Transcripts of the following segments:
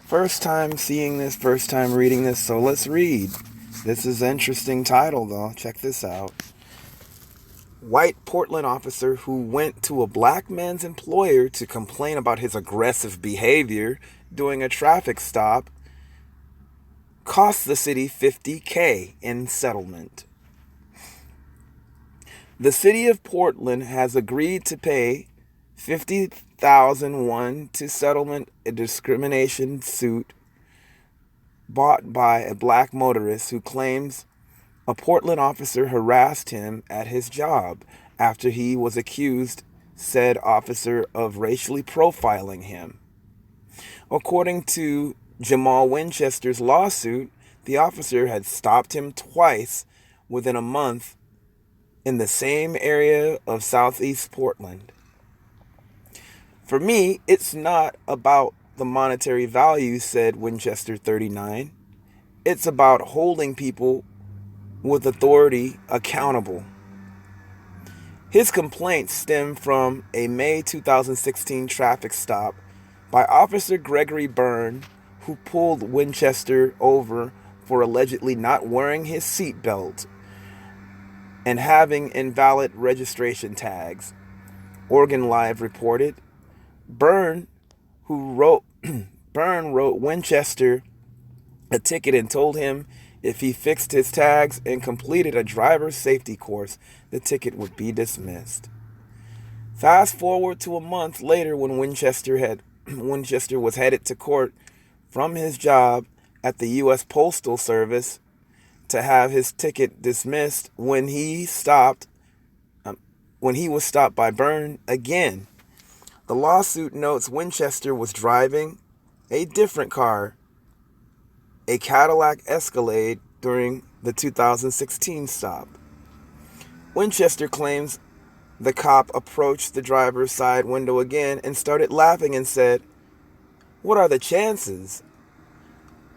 First time seeing this, first time reading this, so let's read. This is an interesting title, though. Check this out. White Portland officer who went to a black man's employer to complain about his aggressive behavior during a traffic stop cost the city $50,000 in settlement. The city of Portland has agreed to pay $50,001 to settlement a discrimination suit bought by a black motorist who claims a Portland officer harassed him at his job after he was accused said officer of racially profiling him. According to Jamal Winchester's lawsuit, the officer had stopped him twice within a month in the same area of Southeast Portland. For me, it's not about the monetary value, said Winchester 39. It's about holding people with authority accountable. His complaints stem from a May 2016 traffic stop by Officer Gregory Byrne, who pulled Winchester over for allegedly not wearing his seatbelt and having invalid registration tags. Oregon Live reported. Byrne wrote Winchester a ticket and told him if he fixed his tags and completed a driver's safety course, the ticket would be dismissed. Fast forward to a month later when Winchester was headed to court from his job at the U.S. Postal Service to have his ticket dismissed when he was stopped by Byrne again. The lawsuit notes Winchester was driving a different car, a Cadillac Escalade, during the 2016 stop. Winchester claims the cop approached the driver's side window again and started laughing and said, "What are the chances?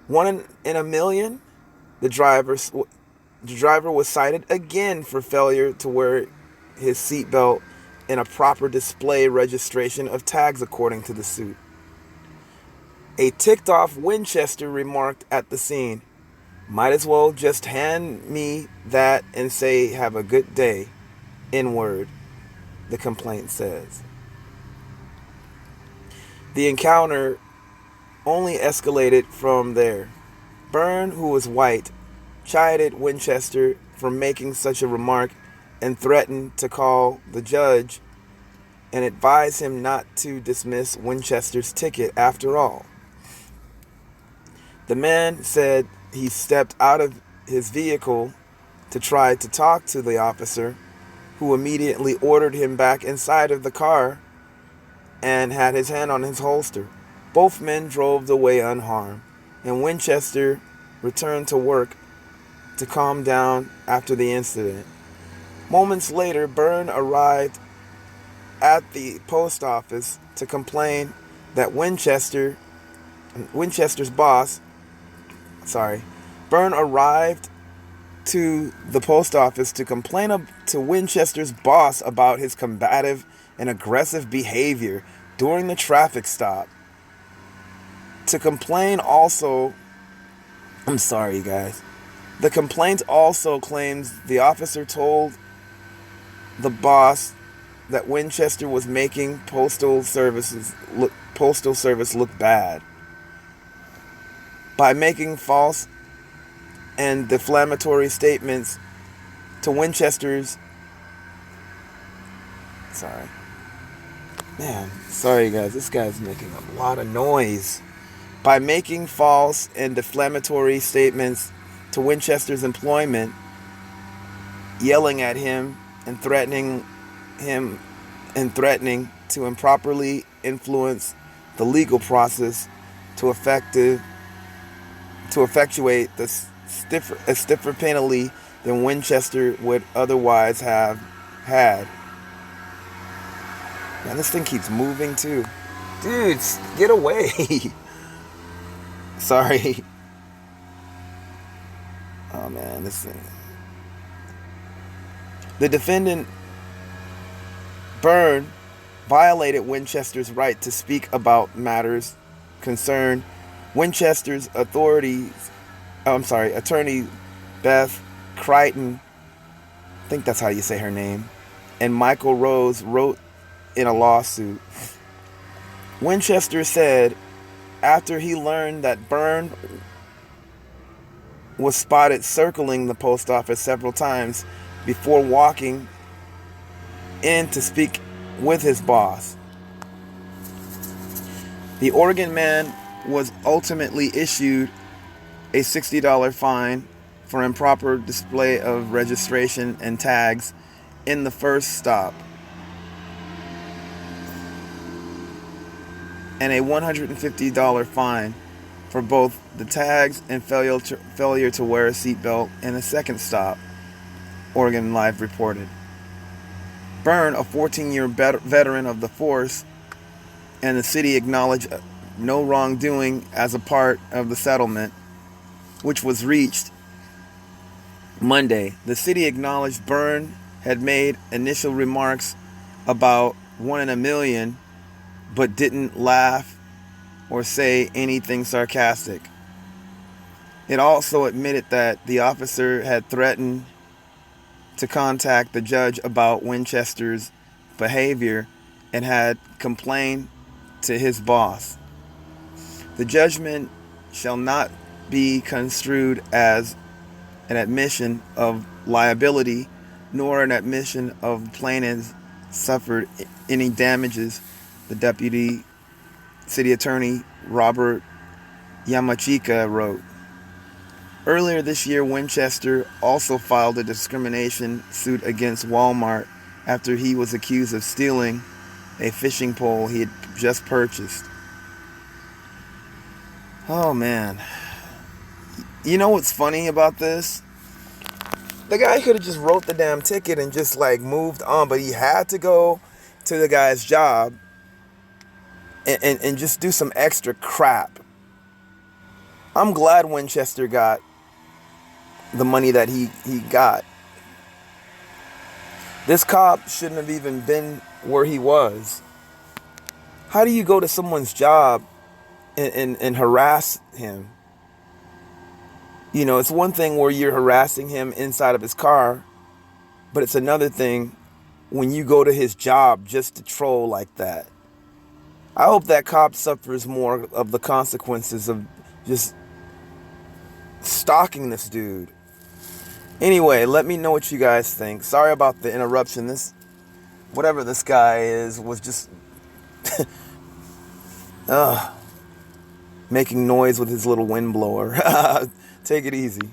1 in a million?" The driver was cited again for failure to wear his seatbelt and a proper display registration of tags, according to the suit. A ticked-off Winchester remarked at the scene, "Might as well just hand me that and say, 'Have a good day,' N-word," the complaint says. The encounter only escalated from there. Byrne, who was white, chided Winchester for making such a remark and threatened to call the judge and advise him not to dismiss Winchester's ticket after all. The man said he stepped out of his vehicle to try to talk to the officer, who immediately ordered him back inside of the car and had his hand on his holster. Both men drove away unharmed, and Winchester returned to work to calm down after the incident. Moments later, Byrne arrived at the post office to complain that Byrne arrived to the post office to complain to Winchester's boss about his combative and aggressive behavior during the traffic stop. The complaint also claims the officer told the boss that Winchester was making postal service look bad by making false and defamatory statements to Winchester's. Sorry guys, this guy's making a lot of noise. By making false and defamatory statements to Winchester's employment, yelling at him and threatening to improperly influence the legal process to effectuate a stiffer penalty than Winchester would otherwise have had. Man, this thing keeps moving too. Dude, get away. Sorry. Oh man, this thing. The defendant, Byrne, violated Winchester's right to speak about matters concerned Winchester's attorney Beth Crichton, I think that's how you say her name, and Michael Rose wrote in a lawsuit. Winchester said after he learned that Byrne was spotted circling the post office several times before walking in to speak with his boss, the Oregon man was ultimately issued a $60 fine for improper display of registration and tags in the first stop, and a $150 fine for both the tags and failure to wear a seatbelt in the second stop, Oregon Live reported. Byrne, a 14-year veteran of the force, and the city acknowledged no wrongdoing as a part of the settlement, which was reached Monday. The city acknowledged Byrne had made initial remarks about 1 in a million, but didn't laugh or say anything sarcastic. It also admitted that the officer had threatened to contact the judge about Winchester's behavior and had complained to his boss. The judgment shall not be construed as an admission of liability, nor an admission of plaintiff suffered any damages, the deputy city attorney Robert Yamachika wrote. Earlier this year, Winchester also filed a discrimination suit against Walmart after he was accused of stealing a fishing pole he had just purchased. Oh man. You know what's funny about this? The guy could have just wrote the damn ticket and just like moved on, but he had to go to the guy's job and just do some extra crap. I'm glad Winchester got the money that he got. This cop shouldn't have even been where he was. How do you go to someone's job and harass him? You know, it's one thing where you're harassing him inside of his car, but it's another thing when you go to his job just to troll like that. I hope that cop suffers more of the consequences of just stalking this dude. Anyway, let me know what you guys think. Sorry about the interruption. Whatever this guy is, was just making noise with his little windblower. Take it easy.